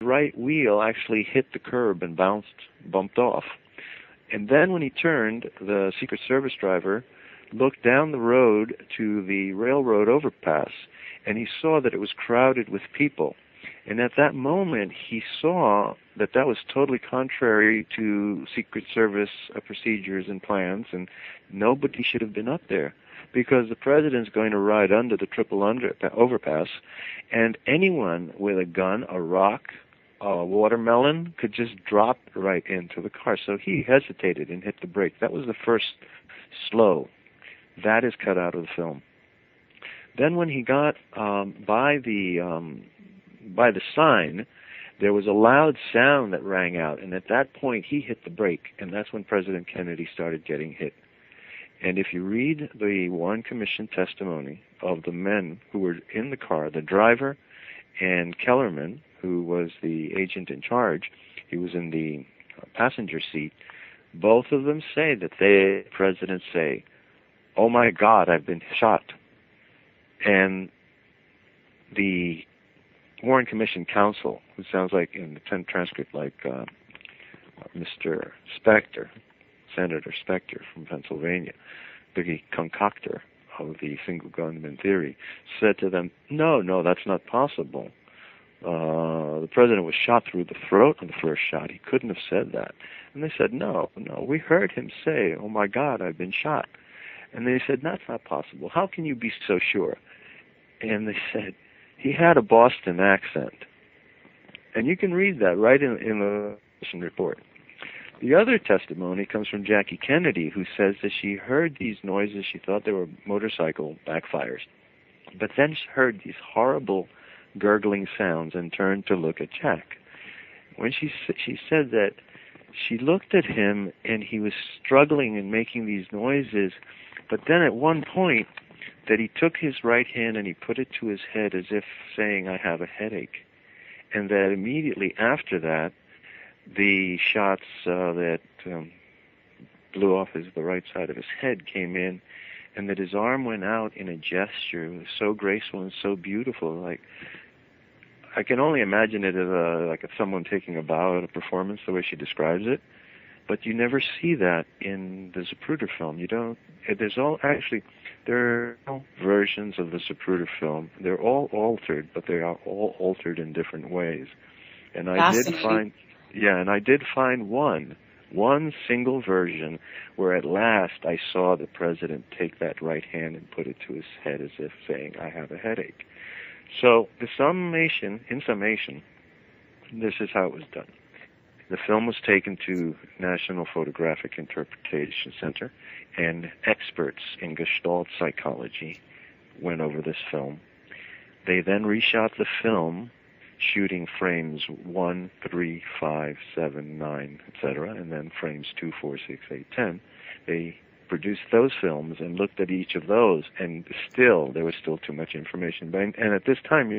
right wheel actually hit the curb and bumped off. And then when he turned, the Secret Service driver looked down the road to the railroad overpass, and he saw that it was crowded with people. And at that moment, he saw that that was totally contrary to Secret Service procedures and plans, and nobody should have been up there, because the president's going to ride under the triple overpass, and anyone with a gun, a rock, a watermelon could just drop right into the car. So he hesitated and hit the brake. That was the first slow. That is cut out of the film. Then when he got by the sign, there was a loud sound that rang out, and at that point he hit the brake, and that's when President Kennedy started getting hit. And if you read the Warren Commission testimony of the men who were in the car, the driver and Kellerman, who was the agent in charge, he was in the passenger seat, both of them say that the president say, "Oh my God, I've been shot." And the Warren Commission counsel, who sounds like in the transcript like Mr. Specter, Senator Specter from Pennsylvania, the concoctor of the single gunman theory, said to them, no, that's not possible. The president was shot through the throat on the first shot. He couldn't have said that. And they said, no, we heard him say, "Oh my God, I've been shot." And they said, that's not possible. How can you be so sure? And they said, he had a Boston accent. And you can read that right in the commission report. The other testimony comes from Jackie Kennedy, who says that she heard these noises. She thought they were motorcycle backfires, but then she heard these horrible gurgling sounds and turned to look at Jack. When she said that she looked at him and he was struggling and making these noises, but then at one point that he took his right hand and he put it to his head as if saying, "I have a headache," and that immediately after that, the shots that blew off the right side of his head came in, and that his arm went out in a gesture. It was so graceful and so beautiful. Like, I can only imagine it as like someone taking a bow at a performance, the way she describes it. But you never see that in the Zapruder film. You don't. There are no versions of the Zapruder film. They're all altered, but they are all altered in different ways. And I did find one single version where at last I saw the president take that right hand and put it to his head as if saying, "I have a headache." So in summation, this is how it was done. The film was taken to National Photographic Interpretation Center, and experts in Gestalt psychology went over this film. They then reshot the film, shooting frames 1, 3, 5, 7, 9, etc., and then frames 2, 4, 6, 8, 10. They produced those films and looked at each of those, and there was still too much information. And at this time,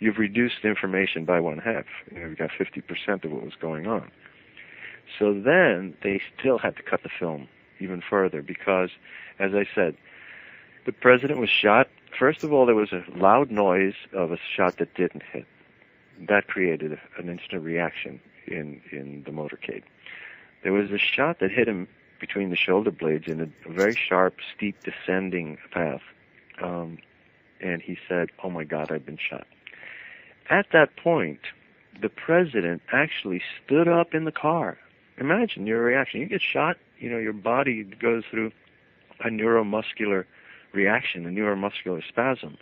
you've reduced information by one half. You've got 50% of what was going on. So then they still had to cut the film even further because, as I said, the president was shot. First of all, there was a loud noise of a shot that didn't hit. That created an instant reaction in the motorcade. There was a shot that hit him between the shoulder blades in a very sharp, steep, descending path. And he said, "Oh my God, I've been shot." At that point, the president actually stood up in the car. Imagine your reaction. You get shot, your body goes through a neuromuscular reaction, a neuromuscular spasm.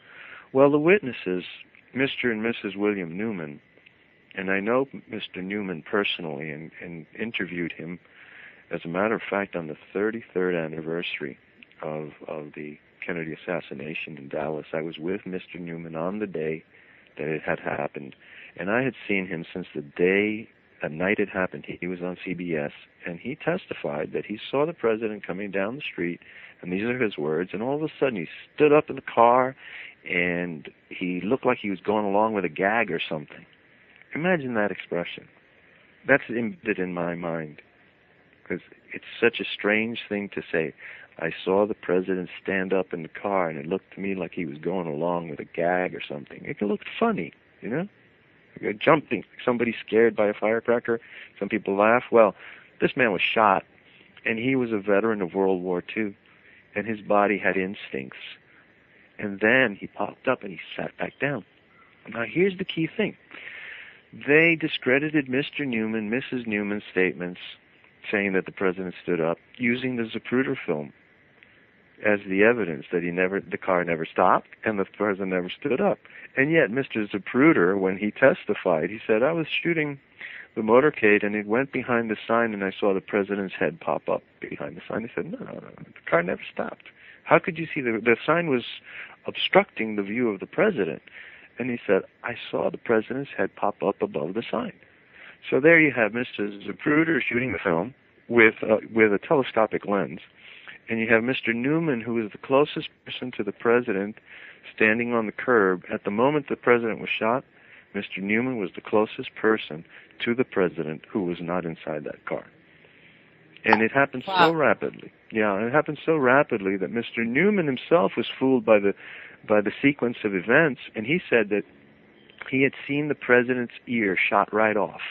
Well, the witnesses, Mr. and Mrs. William Newman, and I know Mr. Newman personally and interviewed him. As a matter of fact, on the 33rd anniversary of the Kennedy assassination in Dallas, I was with Mr. Newman on the day that it had happened, and I had seen him since the night it happened. He was on CBS, and he testified that he saw the president coming down the street, and these are his words, and all of a sudden he stood up in the car, and he looked like he was going along with a gag or something. Imagine that expression. That's embedded in my mind, because it's such a strange thing to say. I saw the president stand up in the car, and it looked to me like he was going along with a gag or something. It looked funny, It jumping, somebody scared by a firecracker. Some people laugh. Well, this man was shot, and he was a veteran of World War II, and his body had instincts. And then he popped up and he sat back down. Now, here's the key thing. They discredited Mr. Newman, Mrs. Newman's statements, saying that the president stood up, using the Zapruder film as the evidence that the car never stopped and the president never stood up. And yet, Mr. Zapruder, when he testified, he said, I was shooting the motorcade and it went behind the sign and I saw the president's head pop up behind the sign. He said, no, the car never stopped. How could you see the sign was obstructing the view of the president? And he said, I saw the president's head pop up above the sign. So there you have Mr. Zapruder shooting the film with a telescopic lens. And you have Mr. Newman, who was the closest person to the president, standing on the curb. At the moment the president was shot, Mr. Newman was the closest person to the president who was not inside that car. And it happened so rapidly. Yeah, it happened so rapidly that Mr. Newman himself was fooled by the sequence of events, and he said that he had seen the president's ear shot right off.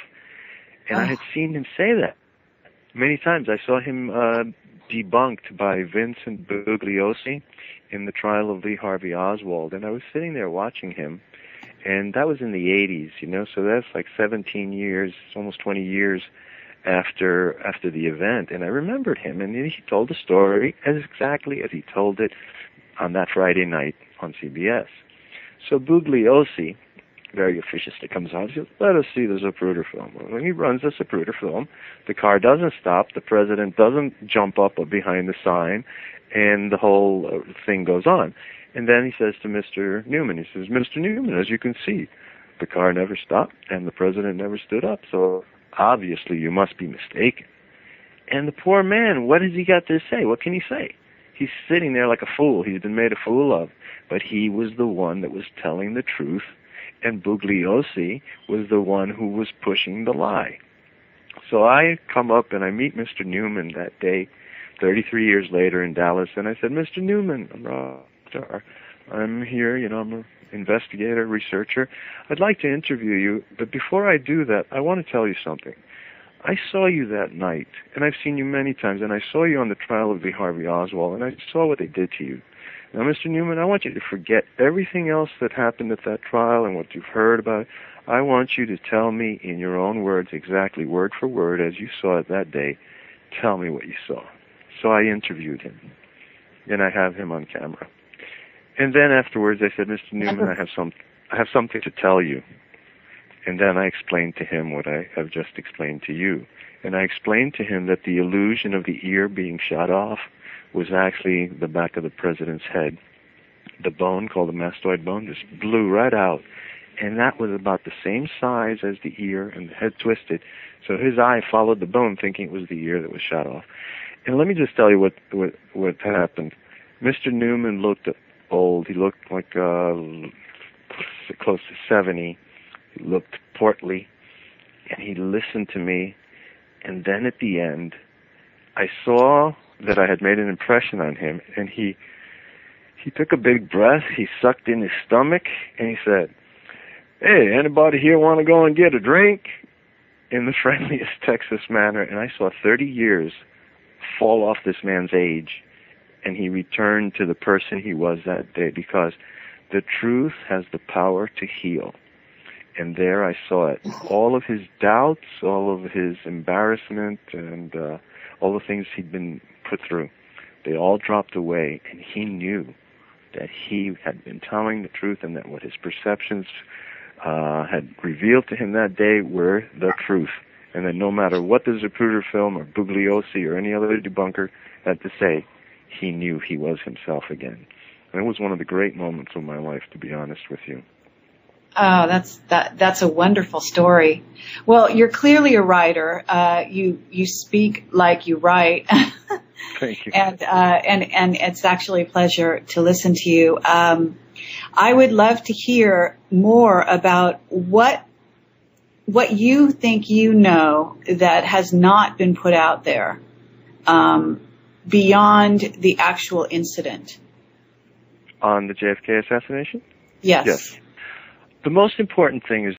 And I had seen him say that many times. I saw him debunked by Vincent Bugliosi in the trial of Lee Harvey Oswald, and I was sitting there watching him, and that was in the 80s, so that's like 17 years, almost 20 years after the event, and I remembered him, and he told the story exactly as he told it on that Friday night on CBS. So Bugliosi, very officiously, comes on and says, let us see the Zapruder film. When he runs the Zapruder film, the car doesn't stop, the president doesn't jump up behind the sign, and the whole thing goes on. And then he says to Mr. Newman, he says, Mr. Newman, as you can see, the car never stopped and the president never stood up, so obviously you must be mistaken. And the poor man, what has he got to say? What can he say? He's sitting there like a fool. He's been made a fool of. But he was the one that was telling the truth, and Bugliosi was the one who was pushing the lie. So I come up and I meet Mr. Newman that day, 33 years later in Dallas, and I said, Mr. Newman, I'm here, I'm an investigator, researcher. I'd like to interview you, but before I do that, I want to tell you something. I saw you that night, and I've seen you many times, and I saw you on the trial of Lee Harvey Oswald, and I saw what they did to you. Now, Mr. Newman, I want you to forget everything else that happened at that trial and what you've heard about it. I want you to tell me in your own words, exactly word for word, as you saw it that day, tell me what you saw. So I interviewed him, and I have him on camera. And then afterwards I said, Mr. Newman, I have something to tell you. And then I explained to him what I have just explained to you. And I explained to him that the illusion of the ear being shot off was actually the back of the president's head. The bone, called the mastoid bone, just blew right out. And that was about the same size as the ear, and the head twisted. So his eye followed the bone, thinking it was the ear that was shot off. And let me just tell you what happened. Mr. Newman looked old. He looked like close to 70. He looked portly, and he listened to me. And then at the end, I saw that I had made an impression on him, and he took a big breath, he sucked in his stomach, and he said, hey, anybody here want to go and get a drink? In the friendliest Texas manner. And I saw 30 years fall off this man's age, and he returned to the person he was that day, because the truth has the power to heal. And there I saw it. All of his doubts, all of his embarrassment, and all the things he'd been put through, they all dropped away, and he knew that he had been telling the truth, and that what his perceptions had revealed to him that day were the truth. And that no matter what the Zapruder film or Bugliosi or any other debunker had to say, he knew he was himself again. And it was one of the great moments of my life, to be honest with you. Oh, that's a wonderful story. Well, you're clearly a writer. You speak like you write. Thank you. And it's actually a pleasure to listen to you. I would love to hear more about what you think you know that has not been put out there, beyond the actual incident. On the JFK assassination? Yes. Yes. The most important thing is